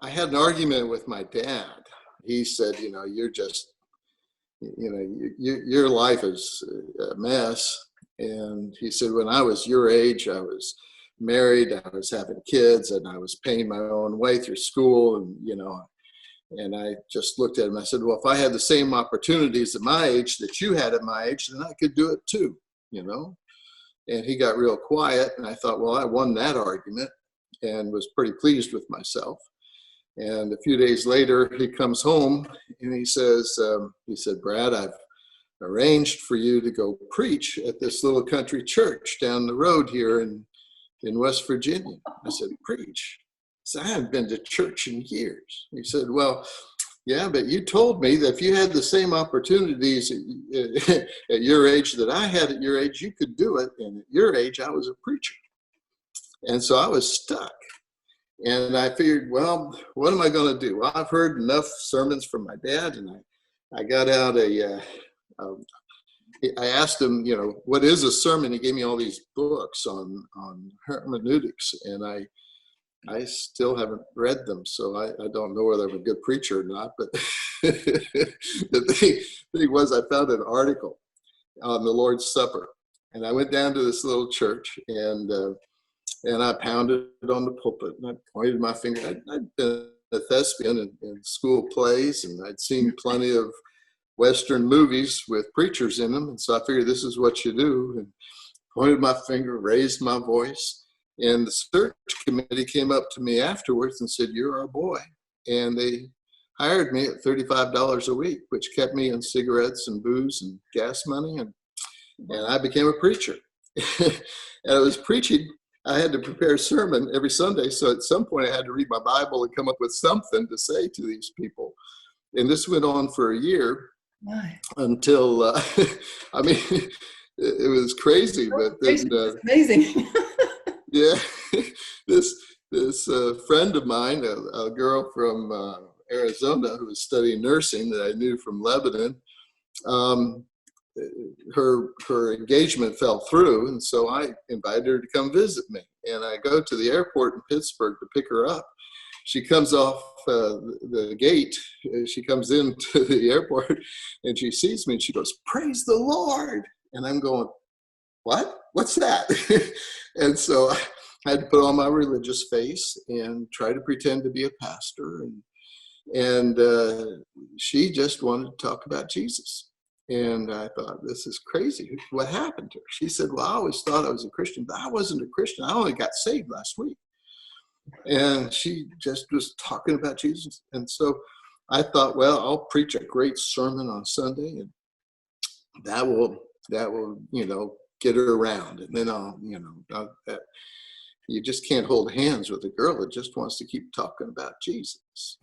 I had an argument with my dad. He said, you're just, your life is a mess. And he said, when I was your age, I was married, I was having kids, and I was paying my own way through school. And I just looked at him. I said, well, if I had the same opportunities at my age that you had at my age, then I could do it too, And he got real quiet. And I thought, well, I won that argument and was pretty pleased with myself. And a few days later, he comes home and he said, Brad, I've arranged for you to go preach at this little country church down the road here in West Virginia. I said, preach? I said, I haven't been to church in years. He said, well, yeah, but you told me that if you had the same opportunities at your age that I had at your age, you could do it. And at your age, I was a preacher. And so I was stuck. And I figured, well, what am I going to do? Well, I've heard enough sermons from my dad, and I got out I asked him, what is a sermon? He gave me all these books on hermeneutics, and I still haven't read them, so I don't know whether I'm a good preacher or not. But the thing was, I found an article on the Lord's Supper, and I went down to this little church, and I pounded on the pulpit, and I pointed my finger. I'd been a thespian in school plays, and I'd seen plenty of Western movies with preachers in them. And so I figured this is what you do, and pointed my finger, raised my voice. And the search committee came up to me afterwards and said, you're our boy. And they hired me at $35 a week, which kept me in cigarettes and booze and gas money. And I became a preacher. And I was preaching. I had to prepare a sermon every Sunday. So at some point I had to read my Bible and come up with something to say to these people. And this went on for a year. Why? Until, it was crazy. But then, amazing. Yeah, this friend of mine, a girl from Arizona who was studying nursing that I knew from Lebanon, her engagement fell through, and so I invited her to come visit me. And I go to the airport in Pittsburgh to pick her up. She comes off the gate. She comes into the airport, and she sees me, and she goes, "Praise the Lord!" And I'm going, "What? What's that?" And so I had to put on my religious face and try to pretend to be a pastor. And she just wanted to talk about Jesus. And I thought, this is crazy. What happened to her? She said, well, I always thought I was a Christian, but I wasn't a Christian. I only got saved last week. And she just was talking about Jesus. And so I thought, well, I'll preach a great sermon on Sunday, and that will, get her around. And then you just can't hold hands with a girl that just wants to keep talking about Jesus.